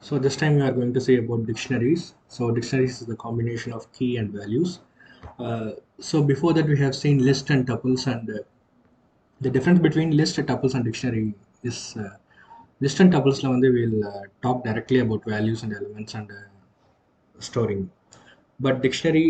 So this time we are going to say about dictionaries. So dictionaries is the combination of key and values. So before that we have seen list and tuples, and the difference between list, tuples and dictionary is list and tuples la வந்து we'll talk directly about values and elements and storing. But dictionary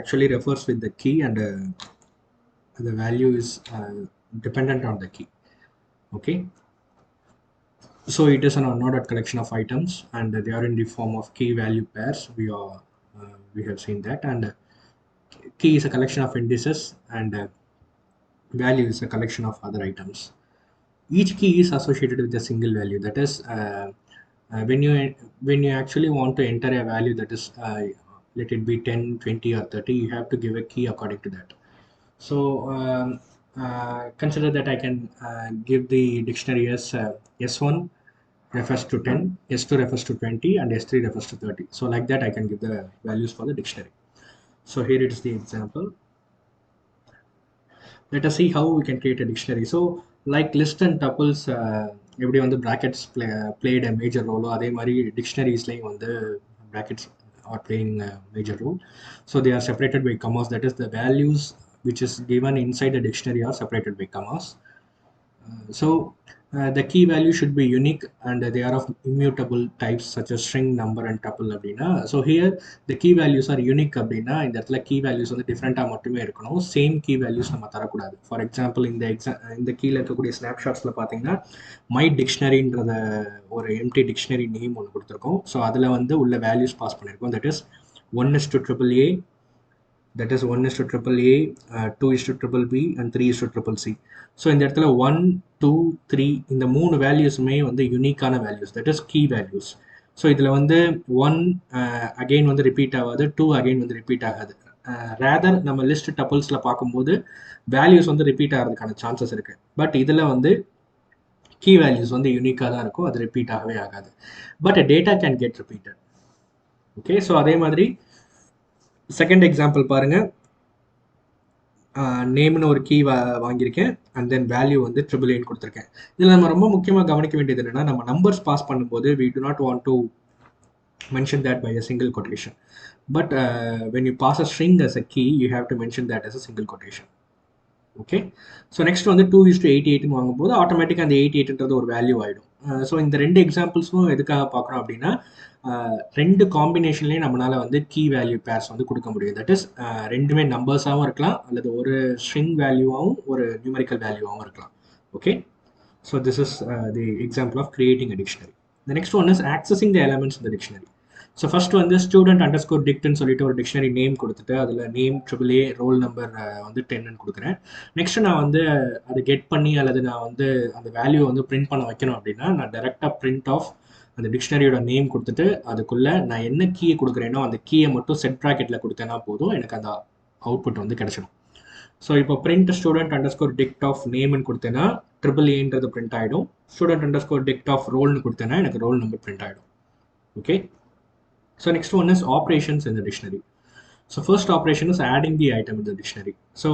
actually refers with the key, and the value is dependent on the key. Okay. So it is an unordered collection of items, and they are in the form of key value pairs. We have seen that, and key is a collection of indices, and value is a collection of other items. Each key is associated with a single value. That is, when you actually want to enter a value, that is, let it be 10, 20, or 30, you have to give a key according to that. So consider that I can give the dictionary as S1 refers to 10, S2 refers to 20, and S3 refers to 30. So like that, I can give the values for the dictionary. So here it is the example. Let us see how we can create a dictionary. So like list and tuples, எப்படி வந்து brackets played a major role, அதே மாதிரி dictionariesலையும் வந்து brackets are playing a major role. So they are separated by commas. That is, the values which is given inside the dictionary are separated by commas. So the key value should be unique, and they are of immutable types such as string, number, and tuple அப்படின்னா. So here the key values are unique அப்படின்னா இந்த இடத்துல key values வந்து டிஃப்ரெண்ட்டாக மட்டுமே இருக்கணும். Same key values நம்ம தரக்கூடாது. ஃபார் எக்ஸாம்பிள் இந்த கீழே இருக்கக்கூடிய ஸ்னாப்ஷாட்ஸில் பார்த்தீங்கன்னா மை டிக்ஷனரின்றத ஒரு எம்டி டிக்ஷனரி நேம் ஒன்று கொடுத்துருக்கோம். ஸோ அதில் வந்து உள்ள வேல்யூஸ் பாஸ் பண்ணியிருக்கோம். That is 1:AAA, that is 1:AAA, 2:BBB, and 3:CCC. So இந்த இடத்துல 1, 2, 3 இந்த மூணு வேல்யூஸுமே வந்து யூனிக்கான values, that is key values. So இதில் வந்து 1 அகெயின் வந்து ரிப்பீட் ஆகாது, 2 அகெயின் வந்து ரிப்பீட் ஆகாது. ரேதர் நம்ம லிஸ்ட் டப்பிள்ஸில் பார்க்கும்போது வேல்யூஸ் வந்து ரிப்பீட் ஆகிறதுக்கான சான்சஸ் இருக்குது. பட் இதில் வந்து கீ வேல்யூஸ் வந்து யூனிக்காக தான் இருக்கும், அது ரிப்பீட் ஆகவே ஆகாது. But data can get repeated. Okay, so அதே மாதிரி செகண்ட் எக்ஸாம்பிள் பாருங்க. நேம்னு ஒரு கீ வாங்கியிருக்கேன், அண்ட் தென் வேல்யூ வந்து AAAன்னு கொடுத்துருக்கேன். இதில் நம்ம ரொம்ப முக்கியமாக கவனிக்க வேண்டியது என்னன்னா, நம்ம நம்பர்ஸ் பாஸ் பண்ணும்போது we do not want to mention that by a single quotation, but when you pass a string as a key, you have to mention that as a single quotation. Okay, so next வந்து 2:88ன்னு வாங்கும்போது ஆட்டோமேட்டிக்காக அந்த 88ன்றது ஒரு value ஆகிடும். So இந்த ரெண்டு எக்ஸாம்பிள்ஸும் எதுக்காக பார்க்குறோம் அப்படின்னா, ரெண்டு காம்பினேஷன்லேயும் நம்மளால் வந்து கீ வேல்யூ பேர்ஸ் வந்து கொடுக்க முடியும். தட் இஸ், ரெண்டுமே நம்பர்ஸாகவும் இருக்கலாம், அல்லது ஒரு ஸ்ட்ரிங் வேல்யூவாகவும் ஒரு நியூமரிக்கல் வேல்யூவாகவும் இருக்கலாம். Okay, so this is the example of creating a dictionary. The next one is accessing the elements in the dictionary. So first வந்து student_dict சொல்லிட்டு ஒரு டிக்ஷனரி நேம் கொடுத்துட்டு அதில் நேம் AAA, ரோல் நம்பர் வந்து 10ன்னு கொடுக்குறேன். நெக்ஸ்ட் நான் வந்து அதை கெட் பண்ணி அல்லது நான் வந்து அந்த வேல்யூ வந்து பிரிண்ட் பண்ண வைக்கணும் அப்படின்னா, நான் டைரெக்டாக பிரிண்ட் ஆஃப் அந்த டிக்ஷனரியோட நேம் கொடுத்துட்டு அதுக்குள்ளே நான் என்ன கீயை கொடுக்குறேனோ அந்த கீயை மட்டும் செட் ப்ராக்கெட்டில் கொடுத்தேன்னா போதும், எனக்கு அந்த அவுட்புட் வந்து கிடைச்சிடும். ஸோ இப்போ பிரிண்ட் student_dict of நேம்னு கொடுத்தேன்னா AAAன்றது பிரிண்ட் ஆகிடும். student_dict of ரோல்னு கொடுத்தேன்னா எனக்கு ரோல் நம்பர் பிரிண்ட் ஆகிடும். Okay, so next one is operations in the dictionary. So first operation is adding the item in the dictionary. So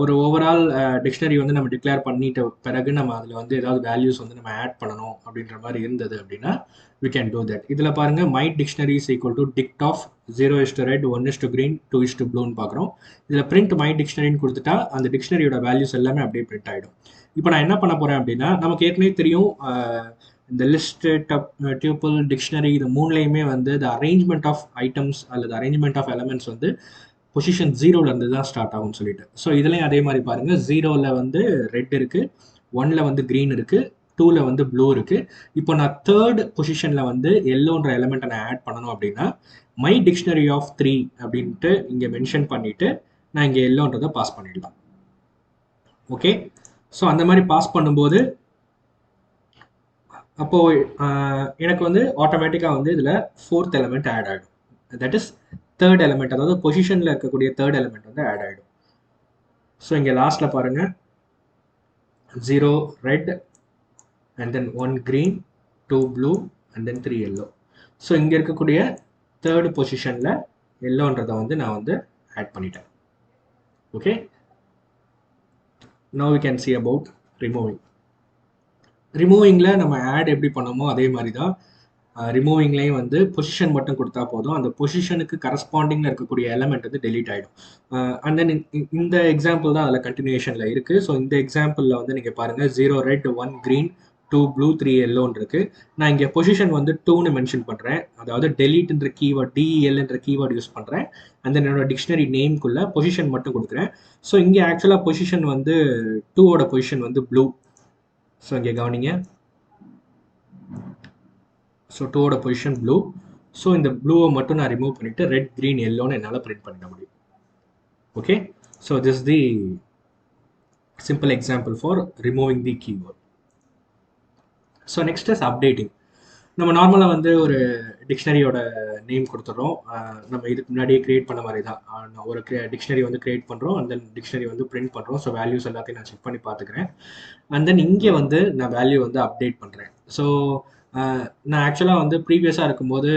ஒரு overall dictionary வந்து நம்ம declare பண்ணிட்ட பிறகு நம்ம அதில் வந்து ஏதாவது வேல்யூஸ் வந்து நம்ம ஆட் பண்ணணும் அப்படின்ற மாதிரி இருந்தது அப்படின்னா we can do that. இதில் பாருங்க, my dictionary is equal to dict of 0:red, 1:green, 2:blueன்னு பார்க்குறோம். இதில் print my dictionaryன்னு கொடுத்துட்டா அந்த டிக்ஷனரியோட வேல்யூஸ் எல்லாமே அப்படியே பிரிண்ட் ஆகிடும். இப்போ நான் என்ன பண்ண போகிறேன் அப்படின்னா, நமக்கு ஏற்கனவே தெரியும் இந்த லிஸ்ட், டியூபிள், டிக்ஷனரி இது மூணுலையுமே வந்து த அரேஞ்ச்மெண்ட் ஆஃப் ஐட்டம்ஸ் அல்லது அரேஞ்ச்மெண்ட் ஆஃப் எலமெண்ட்ஸ் வந்து பொசிஷன் 0லேருந்து தான் ஸ்டார்ட் ஆகும்னு சொல்லிட்டு. ஸோ இதுலேயும் அதே மாதிரி பாருங்கள், 0ல் வந்து ரெட் இருக்குது, 1ல் வந்து க்ரீன் இருக்குது, 2ல் வந்து ப்ளூ இருக்குது. இப்போ நான் தேர்ட் பொசிஷனில் வந்து எல்லோன்ற எலமெண்ட்டை நான் ஆட் பண்ணணும் அப்படின்னா மை டிக்ஷனரி ஆஃப் 3 அப்படின்ட்டு இங்கே மென்ஷன் பண்ணிவிட்டு நான் இங்கே எல்லோன்றதை பாஸ் பண்ணிடலாம். ஓகே, ஸோ அந்த மாதிரி பாஸ் பண்ணும்போது அப்போது எனக்கு வந்து ஆட்டோமேட்டிக்காக வந்து இதில் 4th எலமெண்ட் ஆட் ஆகிடும். தட் இஸ் தேர்ட் எலமெண்ட், அதாவது பொசிஷனில் இருக்கக்கூடிய தேர்ட் எலமெண்ட் வந்து ஆட் ஆகிடும். ஸோ இங்கே லாஸ்ட்டில் பாருங்கள், 0 red and then 1 green, 2 blue and then 3 yellow. So இங்கே இருக்கக்கூடிய தேர்டு பொசிஷனில் எல்லோன்றதை வந்து நான் வந்து ஆட் பண்ணிட்டேன். Okay, now we can see about removing. ரிமூவிங்கில் நம்ம ஆட் எப்படி பண்ணோமோ அதே மாதிரி தான். ரிமூவிங்லேயும் வந்து பொசிஷன் மட்டும் கொடுத்தா போதும். அந்த பொசிஷனுக்கு கரஸ்பாண்டிங்கில் இருக்கக்கூடிய எலமெண்ட் வந்து டெலீட் ஆகிடும். அண்ட் தென் இந்த எக்ஸாம்பிள் தான் அதில் கண்டினியூஷனில் இருக்குது. ஸோ இந்த எக்ஸாம்பிளில் வந்து நீங்கள் பாருங்கள் 0 ரெட் 1 க்ரீன் 2 ப்ளூ 3 எல்லோன்னு இருக்குது. நான் இங்கே பொசிஷன் வந்து 2ன்னு மென்ஷன் பண்ணுறேன். அதாவது டெலீட்ன்ற கீவேர்ட் DELன்ற கீவேர்ட் யூஸ் பண்ணுறேன். அந்த என்னோட டிக்ஷனரி நேம்குள்ளே பொசிஷன் மட்டும் கொடுக்குறேன். ஸோ இங்கே ஆக்சுவலாக பொசிஷன் வந்து 2ஓட பொசிஷன் வந்து ப்ளூ. ஸோ இங்கே கவனிங்க. ஸோ 2ஓட பொசிஷன் ப்ளூ. ஸோ இந்த ப்ளூவை மட்டும் நான் ரிமூவ் பண்ணிவிட்டு ரெட் க்ரீன் எல்லோன்னு என்னால் பிரிண்ட் பண்ணிட முடியும். Okay, so this the simple example for removing the keyword. So next is updating. நம்ம நார்மலாக வந்து ஒரு டிக்ஷனரியோட நேம் கொடுத்துட்றோம். நம்ம இதுக்கு முன்னாடியே க்ரியேட் பண்ண மாதிரி தான். ஒரு டிக்ஷனரி வந்து க்ரியேட் பண்ணுறோம், அந்த டிக்ஷனரி வந்து பிரிண்ட் பண்ணுறோம். ஸோ வேல்யூஸ் எல்லாத்தையும் நான் செக் பண்ணி பார்த்துக்கிறேன். அண்ட் தென் இங்கே வந்து நான் வேல்யூ வந்து அப்டேட் பண்ணுறேன். ஸோ நான் ஆக்சுவலாக வந்து ப்ரீவியஸாக இருக்கும்போது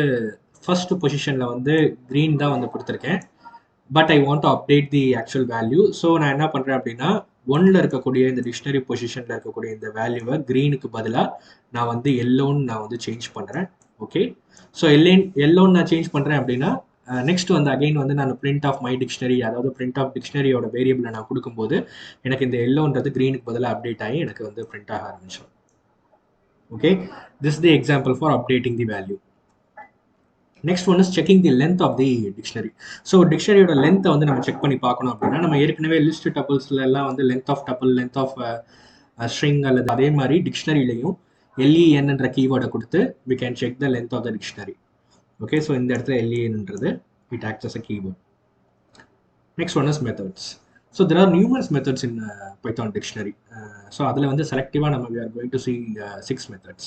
ஃபர்ஸ்ட் பொசிஷனில் வந்து க்ரீன் தான் வந்து கொடுத்துருக்கேன். But I want to update the actual value. So நான் என்ன பண்ணுறேன் அப்படின்னா 1ல் இருக்கக்கூடிய இந்த டிக்ஷனரி பொசிஷனில் இருக்கக்கூடிய இந்த வேல்யூவை க்ரீனுக்கு பதிலாக நான் வந்து எல்லோன்னு நான் வந்து சேஞ்ச் பண்ணுறேன். ஓகே, ஸோ எல்லோன்னு நான் சேஞ்ச் பண்ணுறேன் அப்படின்னா நெக்ஸ்ட் வந்து அகைன் வந்து நான் பிரிண்ட் ஆஃப் மை டிக்ஷனரி, அதாவது பிரிண்ட் ஆஃப் டிக்ஷனரியோட வேரியபிளை நான் கொடுக்கும்போது எனக்கு இந்த எல்லோன்றது க்ரீனுக்கு பதிலாக அப்டேட் ஆகி எனக்கு வந்து பிரிண்ட் ஆக ஆரம்பிச்சிடும். Okay, this the example for updating the value. Next one is checking the length of the dictionary. So டிக்ஷனரியோட லென்த்தை வந்து நம்ம செக் பண்ணி பார்க்கணும் அப்படின்னா நம்ம ஏற்கனவே லிஸ்ட் டப்பிள்ஸ்ல எல்லாம் வந்து length of tuple, length of string அல்லது அதே மாதிரி டிக்ஷனரியிலையும் LENன்ற கீவேர்டை கொடுத்து we can check the length of the dictionary. Okay, so இந்த இடத்துல LENன்றது it acts as a keyword. Next one is methods. So there are numerous methods in Python dictionary. So அதில் வந்து செலக்டிவாக நம்ம we are going to see 6 methods.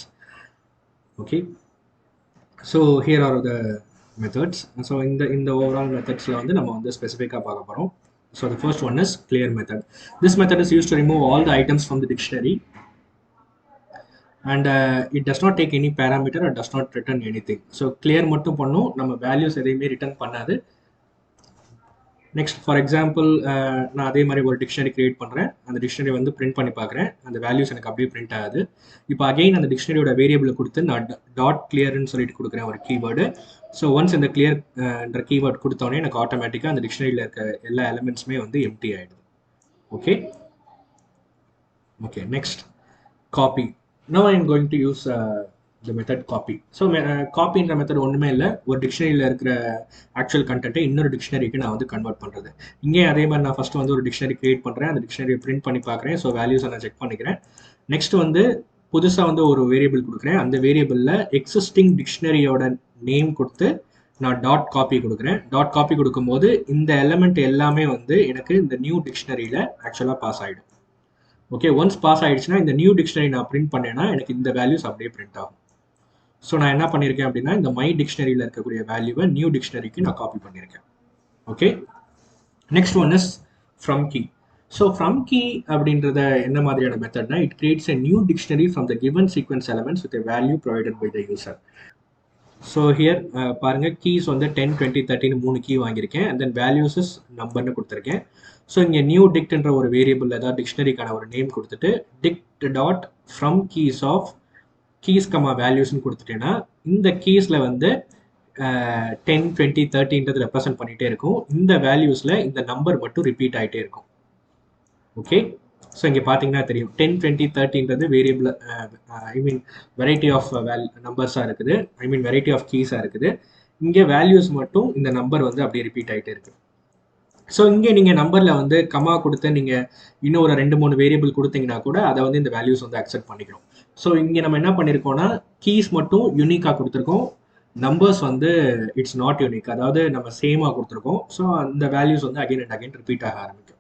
Okay. So here are the methods. So in the overall methods la vandu nama vandu specific ah paaka porom. So the first one is clear method. This method is used to remove all the items from the dictionary, and it does not take any parameter or does not return anything. So clear mattum pannum, nama values edhayume return pannadhu. Next for example நான் அதே மாதிரி ஒரு dictionary create பண்ணுறேன். அந்த dictionary வந்து print பண்ணி பார்க்குறேன். அந்த வேல்யூஸ் எனக்கு அப்படியே பிரிண்ட் ஆகுது. இப்போ அகைன் அந்த டிக்ஷனரியோட வேரியபிளை கொடுத்து நான் டாட் கிளியர்னு சொல்லிட்டு கொடுக்குறேன் ஒரு கீவேர்டு. ஸோ ஒன்ஸ் இந்த கிளியர்ன்ற கீவேர்ட் கொடுத்தோடனே எனக்கு ஆட்டோமேட்டிக்காக அந்த டிக்ஷனரியில் இருக்க எல்லா எலிமெண்ட்ஸுமே வந்து எம்டி ஆகிடுது. Okay okay next copy. Now I am going to use the method copy. So காப்பின்ற மெத்தட் ஒன்றுமே இல்லை, ஒரு டிக்ஷனரியில் இருக்கிற ஆக்சுவல் கண்டென்ட்டை இன்னொரு டிக்ஷனரிக்கு நான் வந்து கன்வெர்ட் பண்ணுறது. இங்கே அதே மாதிரி நான் ஃபஸ்ட்டு வந்து ஒரு டிக்ஷனரி கிரியேட் பண்ணுறேன், அந்த டிக்ஷனரியை பிரிண்ட் பண்ணி பார்க்குறேன். ஸோ வேல்யூஸை நான் செக் பண்ணிக்கிறேன். நெக்ஸ்ட் வந்து புதுசாக வந்து ஒரு வேரியபிள் கொடுக்குறேன். அந்த வேரியபிளில் எக்ஸிஸ்டிங் டிக்ஷனரியோட நேம் கொடுத்து நான் டாட் காப்பி கொடுக்குறேன். டாட் காப்பி கொடுக்கும்போது இந்த எலமெண்ட் எல்லாமே வந்து எனக்கு இந்த நியூ டிக்ஷனரியில் ஆக்சுவலாக பாஸ் ஆகிடும். ஓகே, ஒன்ஸ் பாஸ் ஆகிடுச்சுன்னா இந்த நியூ டிக்ஷனரி நான் பிரிண்ட் பண்ணேன்னா எனக்கு இந்த வேல்யூஸ் அப்படியே பிரிண்ட் ஆகும். ஸோ நான் என்ன பண்ணியிருக்கேன் அப்படின்னா இந்த மை டிக்ஷனரியில் இருக்கக்கூடிய வேல்யூவை நியூ டிக்ஷனரிக்கு நான் காப்பி பண்ணியிருக்கேன். Okay, next one is from key. So from key அப்படின்றத என்ன மாதிரியான மெத்தட்னா it creates a new dictionary from the given sequence elements with a value provided by the user. So here பாருங்கள், keys வந்து 10, 20, 30 3 key வாங்கியிருக்கேன். And then வேல்யூஸஸ் நம்பர்னு கொடுத்துருக்கேன். So இங்கே நியூ டிக்ட்ன்ற ஒரு வேரியபிள் ஏதாவது டிக்ஷனரிக்கான ஒரு நேம் கொடுத்துட்டு dict dot from keys of keys comma வேல்யூஸ்ன்னு கொடுத்துட்டேன்னா இந்த கீஸில் வந்து 10, 20, 30ன்றது ரெப்ரசென்ட் பண்ணிகிட்டே இருக்கும். இந்த வேல்யூஸில் இந்த நம்பர் மட்டும் ரிப்பீட் ஆகிட்டே இருக்கும். ஓகே, ஸோ இங்கே பார்த்தீங்கன்னா தெரியும் 10, 20, 30ன்றது வேரியபிள் வெரைட்டி ஆஃப் நம்பர்ஸாக இருக்குது, வெரைட்டி ஆஃப் கீஸாக இருக்குது. இங்கே வேல்யூஸ் மட்டும் இந்த நம்பர் வந்து அப்படியே ரிப்பீட் ஆகிட்டே இருக்குது. ஸோ இங்கே நீங்கள் நம்பரில் வந்து கமா கொடுத்து நீங்கள் இன்னும் ஒரு 2-3 வேரியபிள் கொடுத்தீங்கன்னா கூட அதை வந்து இந்த வேல்யூஸ் வந்து அக்செப்ட் பண்ணிக்கிறோம். ஸோ இங்கே நம்ம என்ன பண்ணியிருக்கோம்னா கீஸ் மட்டும் யூனிக்காக கொடுத்துருக்கோம், நம்பர்ஸ் வந்து இட்ஸ் நாட் யூனிக், அதாவது நம்ம சேமாக கொடுத்துருக்கோம். ஸோ அந்த வேல்யூஸ் வந்து அகைன் அண்ட் அகைன் ரிப்பீட் ஆக ஆரம்பிக்கும்.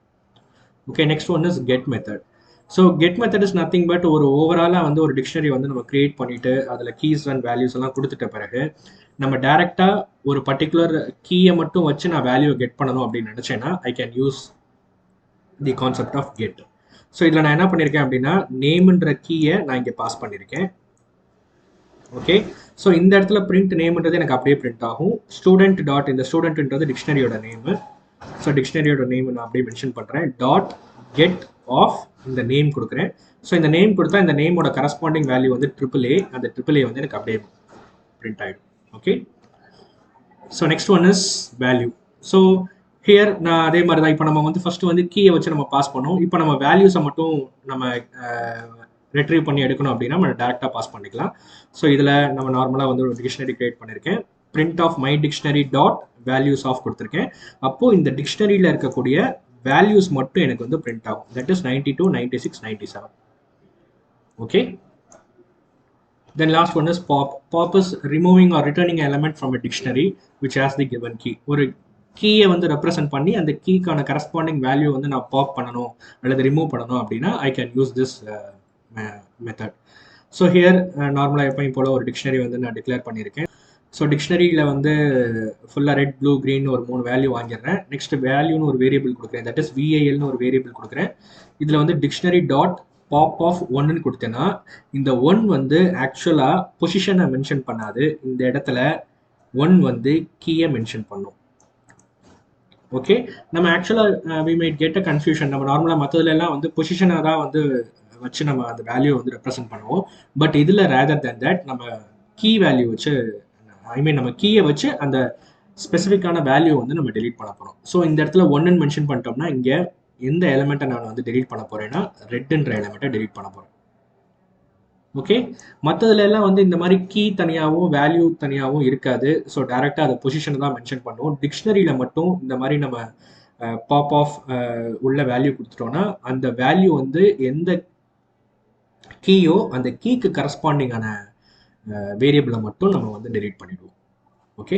Okay, next one is get method. So get method is nothing but ஒரு ஓவராலாக வந்து ஒரு டிக்ஷனரி வந்து நம்ம கிரியேட் பண்ணிவிட்டு அதில் கீஸ் அண்ட் வேல்யூஸ் எல்லாம் கொடுத்துட்ட பிறகு நம்ம டேரெக்டாக ஒரு பர்டிகுலர் கீயை மட்டும் வச்சு நான் வேல்யூ கெட் பண்ணணும் அப்படின்னு நினச்சேன்னா I can use the concept of get. So இதில் நான் என்ன பண்ணியிருக்கேன் அப்படின்னா நேம்ன்ற கீயை நான் இங்கே பாஸ் பண்ணியிருக்கேன். ஓகே, ஸோ இந்த இடத்துல பிரிண்ட் நேம்ன்றது எனக்கு அப்படியே பிரிண்ட் ஆகும். ஸ்டூடெண்ட் டாட் இந்த ஸ்டூடெண்ட்ன்றது டிக்ஷனரியோட நேமு. ஸோ டிக்ஷனரியோட நேம் நான் அப்படியே மென்ஷன் பண்ணுறேன். டாட் கெட் ஆஃப் இந்த நேம் கொடுக்குறேன். ஸோ இந்த நேம் கொடுத்தா இந்த நேமோட கரஸ்பாண்டிங் வேல்யூ வந்து AAA, அந்த AAA வந்து எனக்கு அப்படியே பிரிண்ட் ஆகிடும். Okay, so next one is value. So here நான் அதே மாதிரி தான் இப்போ நம்ம வந்து ஃபர்ஸ்ட் வந்து கீயை வச்சு நம்ம பாஸ் பண்ணோம். இப்போ நம்ம வேல்யூஸை மட்டும் நம்ம ரெட்ரீவ் பண்ணி எடுக்கணும் அப்படின்னா நம்ம டேரெக்டாக பாஸ் பண்ணிக்கலாம். ஸோ இதில் நம்ம நார்மலாக வந்து ஒரு டிக்ஷனரி கிரியேட் பண்ணியிருக்கேன். Print of my dictionary dot values of கொடுத்துருக்கேன். அப்போது இந்த டிக்ஷனரியில் இருக்கக்கூடிய வேல்யூஸ் மட்டும் எனக்கு வந்து பிரிண்ட் ஆகும். That is 92, 96, 97. Okay, then last one is pop. Pop is removing or returning an element from a dictionary which has the given key. ஒரு கீயை வந்து ரெப்ரசென்ட் பண்ணி அந்த கீக்கான கரஸ்பாண்டிங் வேல்யூ வந்து நான் பாப் பண்ணணும் அல்லது ரிமூவ் பண்ணணும் அப்படின்னா ஐ can use this method. So here நார்மலாக எப்பயும் போல ஒரு டிக்ஷனரி வந்து நான் டிக்ளேர் பண்ணியிருக்கேன். ஸோ டிக்ஷனரியில் வந்து ஃபுல்லாக ரெட், ப்ளூ, க்ரீன் ஒரு 3 வேல்யூ வாங்கிடுறேன். நெக்ஸ்ட் வேல்யூன்னு ஒரு வேரியபிள் கொடுக்குறேன். தட் இஸ் VALனு ஒரு வேரியபிள் கொடுக்குறேன். இதில் வந்து டிக்ஷனரி டாட் பாப் ஆஃப் 1ன்னு கொடுத்தேன்னா இந்த 1 வந்து ஆக்சுவலாக பொசிஷனை மென்ஷன் பண்ணாது. இந்த இடத்துல 1 வந்து கீயை மென்ஷன் பண்ணும். ஓகே, நம்ம ஆக்சுவலாக we might get a confusion. நம்ம நார்மலாக மற்றதுலாம் வந்து பொசிஷனை தான் வந்து வச்சு நம்ம அந்த வேல்யூ வந்து ரெப்ரசென்ட் பண்ணுவோம். பட் இதில் ரேதர் தேன் தட் நம்ம கீ வேல்யூ வச்சு, ஐ மீன் நம்ம கீயை வச்சு அந்த ஸ்பெசிஃபிக்கான வேல்யூ வந்து நம்ம டெலீட் பண்ண போகிறோம். ஸோ இந்த இடத்துல 1ன்னு மென்ஷன் பண்ணிட்டோம்னா இங்கே எந்த எலிமெண்ட்டை நான் வந்து டெலீட் பண்ண போகிறேன்னா ரெட்ன்ற எலிமெண்ட்டை டெலீட் பண்ண போகிறேன். ஓகே, மற்றதுல எல்லாம் வந்து இந்த மாதிரி கீ தனியாகவும் வேல்யூ தனியாகவும் இருக்காது. ஸோ டேரெக்டாக அதை பொசிஷனை தான் மென்ஷன் பண்ணுவோம். டிக்ஷனரியில் மட்டும் இந்த மாதிரி நம்ம பாப் ஆஃப் உள்ள வேல்யூ கொடுத்துட்டோம்னா அந்த வேல்யூ வந்து எந்த கீயோ அந்த கீக்கு கரஸ்பாண்டிங்கான வேரியபிளை மட்டும் நம்ம வந்து டெலீட் பண்ணிடுவோம். ஓகே.